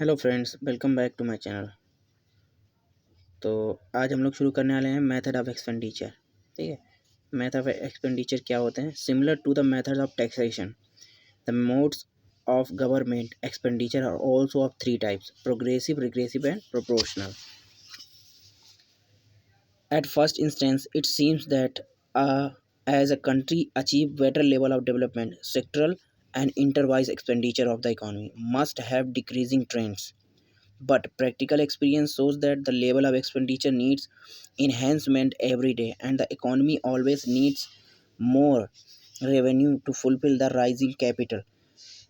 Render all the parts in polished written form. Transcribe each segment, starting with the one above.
Hello friends, welcome back to my channel. तो आज हम लोग शुरू करने वाले हैं मेथड ऑफ एक्सपेंडिचर। ठीक है। मेथड ऑफ एक्सपेंडिचर क्या होते हैं? Similar to the method of taxation, the modes of government expenditure are also of three types: progressive, regressive and proportional. At first instance, it seems that as a country achieve better level of development, sectoral and interwise expenditure of the economy must have decreasing trends. But practical experience shows that the level of expenditure needs enhancement every day, and the economy always needs more revenue to fulfill the rising capital.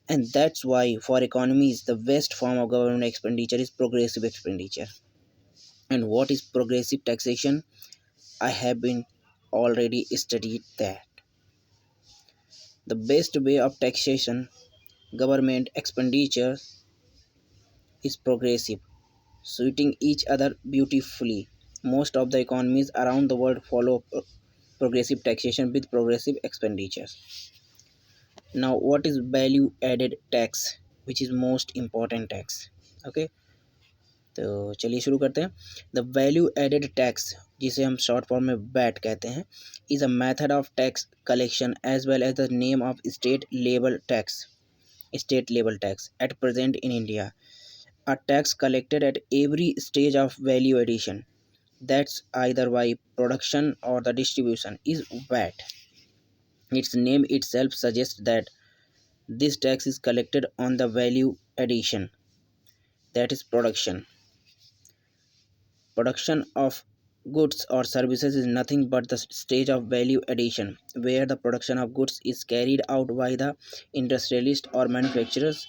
And that's why, for economies, the best form of government expenditure is progressive expenditure. And what is progressive taxation? I have been already studied that. The best way of taxation government expenditure is progressive, suiting each other beautifully. Most of the economies around the world follow progressive taxation with progressive expenditures. Now, what is value added tax, which is most important tax? Okay, तो चलिए शुरू करते हैं। The value added tax, जिसे हम short form में VAT कहते हैं, is a method of tax collection as well as the name of state level tax at present in India. A tax collected at every stage of value addition, that's either by production or the distribution, is VAT. Its name itself suggests that this tax is collected on the value addition, that is production. Production of goods or services is nothing but the stage of value addition, where the production of goods is carried out by the industrialist or manufacturers,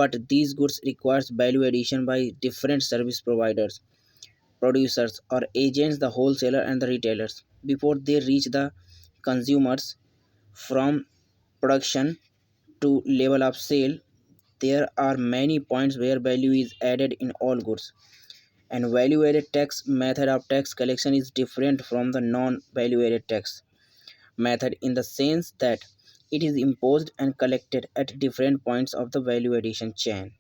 but these goods requires value addition by different service providers, producers or agents, the wholesaler and the retailers, before they reach the consumers. From production to level of sale, there are many points where value is added in all goods. And value added tax method of tax collection is different from the non value added tax method in the sense that it is imposed and collected at different points of the value addition chain,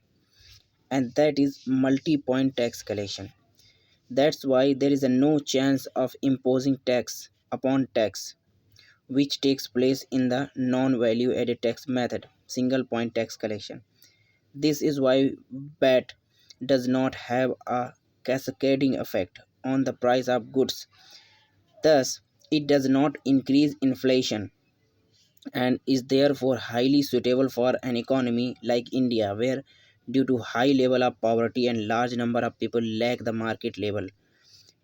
and that is multi point tax collection. That's why there is a no chance of imposing tax upon tax, which takes place in the non-value added tax method, single point tax collection. This is why VAT does not have a cascading effect on the price of goods. Thus, it does not increase inflation and is therefore highly suitable for an economy like India, where due to high level of poverty and large number of people lack the market level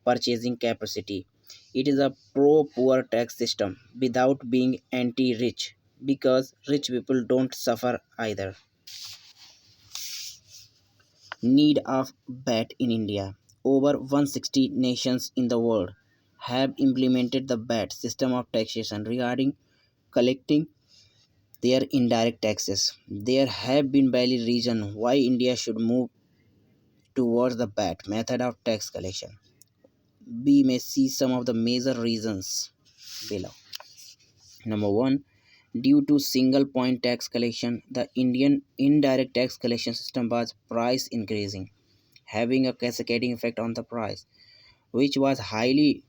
purchasing capacity. It is a pro poor tax system without being anti rich, because rich people don't suffer either. Need of VAT in India. Over 160 nations in the world have implemented the VAT system of taxation regarding collecting their indirect taxes. There have been valid reasons why India should move towards the VAT method of tax collection. We may see some of the major reasons below. Number one, due to single point tax collection, the Indian indirect tax collection system was price increasing, having a cascading effect on the price, which was highly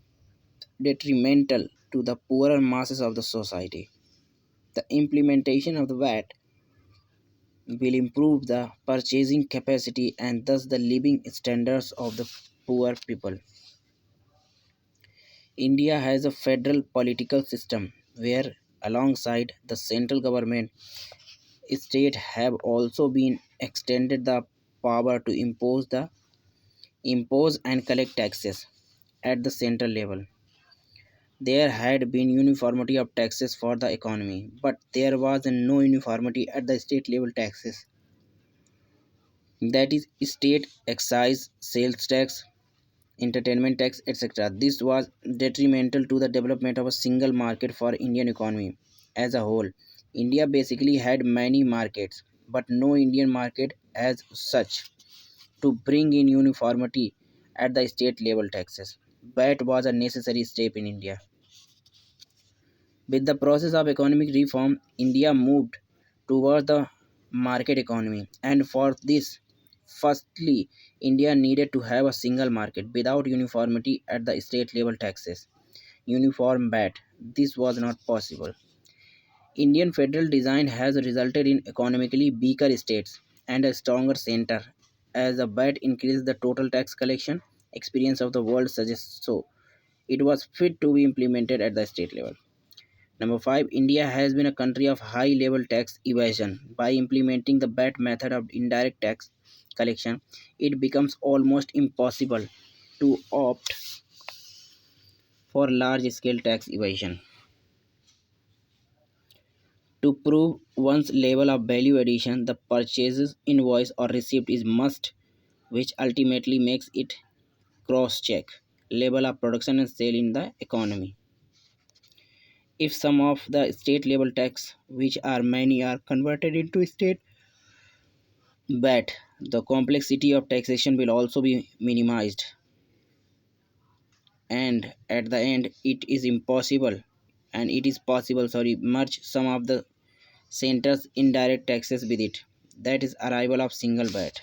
detrimental to the poorer masses of the society. The implementation of the VAT will improve the purchasing capacity and thus the living standards of the poor people. India has a federal political system where, alongside the central government, states have also been extended the power to impose and collect taxes at the central level. There had been uniformity of taxes for the economy, but there was no uniformity at the state level taxes. That is state excise, sales tax, entertainment tax, etc. This was detrimental to the development of a single market for Indian economy as a whole. India basically had many markets, but no Indian market as such. To bring in uniformity at the state level taxes, VAT was a necessary step in India. With the process of economic reform, India moved towards the market economy, and for this, Firstly, India needed to have a single market without uniformity at the state level taxes. Uniform VAT. This was not possible. Indian federal design has resulted in economically weaker states and a stronger center. As the VAT increased the total tax collection, experience of the world suggests so. It was fit to be implemented at the state level. Number 5. India has been a country of high level tax evasion. By implementing the VAT method of indirect tax collection, it becomes almost impossible to opt for large scale tax evasion. To prove one's level of value addition, the purchases invoice or receipt is must, which ultimately makes it cross check level of production and sale in the economy. If some of the state level tax, which are many, are converted into state VAT, the complexity of taxation will also be minimized, and at the end, it is possible, merge some of the center's indirect taxes with it. That is arrival of single VAT.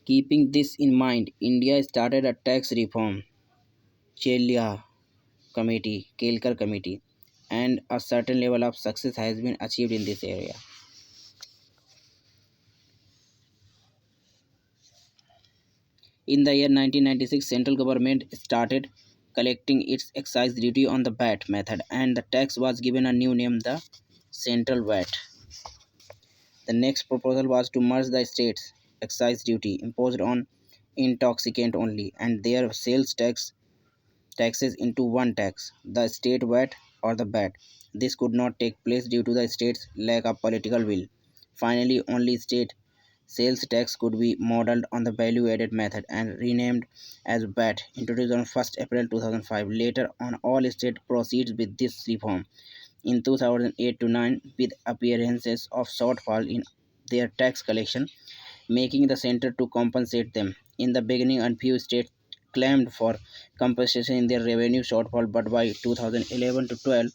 Keeping this in mind, India started a tax reform, Chelia Kelkar Committee, and a certain level of success has been achieved in this area. In the year 1996, central government started collecting its excise duty on the VAT method, and the tax was given a new name, the central VAT. The next proposal was to merge the states' excise duty imposed on intoxicant only and their sales taxes into one tax, the state VAT or the BAT. This could not take place due to the state's lack of political will. Finally, only state sales tax could be modeled on the value added method and renamed as VAT, introduced on 1st April 2005. Later on, all state proceeds with this reform. In 2008 to 9, with appearances of shortfall in their tax collection, making the center to compensate them. In the beginning, a few states claimed for compensation in their revenue shortfall, but by 2011 to 12,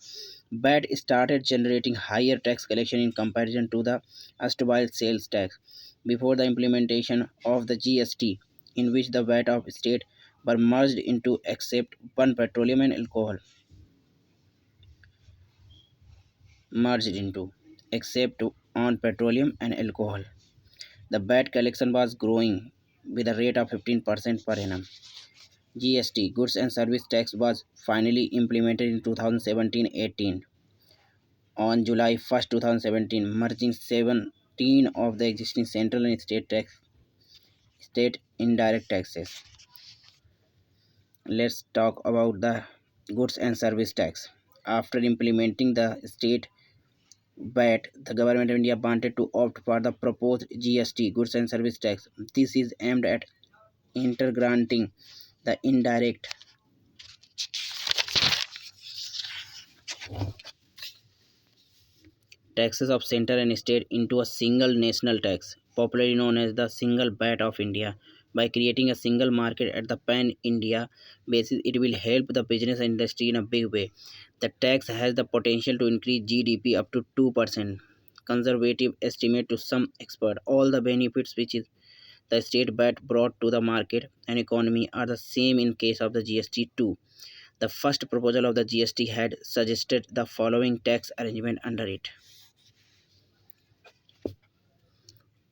BAT started generating higher tax collection in comparison to the erstwhile sales tax. Before the implementation of the GST, in which the VAT of state were merged into except one petroleum and alcohol, merged into except on petroleum and alcohol. The VAT collection was growing with a rate of 15% per annum. GST, Goods and Service Tax, was finally implemented in 2017-18 on July 1st, 2017, merging 17 of the existing central and state indirect taxes. Let's talk about the goods and service tax. After implementing the state VAT, the government of India wanted to opt for the proposed GST, goods and service tax. This is aimed at intergranting the indirect taxes of center and state into a single national tax, popularly known as the single VAT of India. By creating a single market at the pan India basis, it will help the business industry in a big way. The tax has the potential to increase GDP up to 2%. Conservative estimate to some expert. All the benefits which is the state VAT brought to the market and economy are the same in case of the GST too. The first proposal of the GST had suggested the following tax arrangement under it: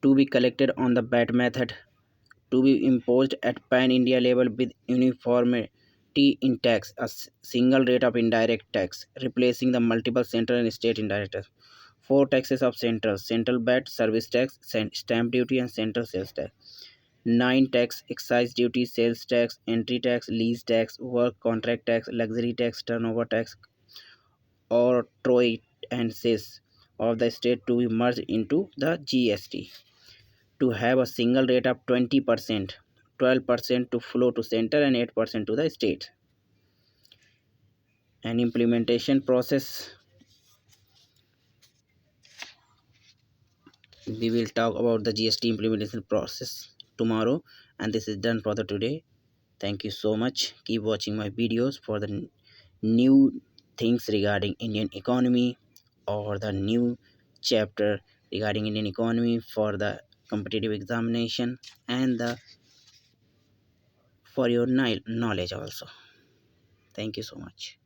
to be collected on the VAT method, to be imposed at pan India level with uniformity in tax, single rate of indirect tax, replacing the multiple central and state indirect tax. Four taxes of central VAT, service tax, stamp duty, and central sales tax. Nine tax: excise duty, sales tax, entry tax, lease tax, work contract tax, luxury tax, turnover tax, or TROI and cess of the state to be merged into the GST. To have a single rate of 20%, 12% to flow to center and 8% to the state. An implementation process, we will talk about the GST implementation process tomorrow, and this is done for the today. Thank you so much. Keep watching my videos for the new things regarding Indian economy or the new chapter regarding Indian economy for the competitive examination and the for your knowledge also. Thank you so much.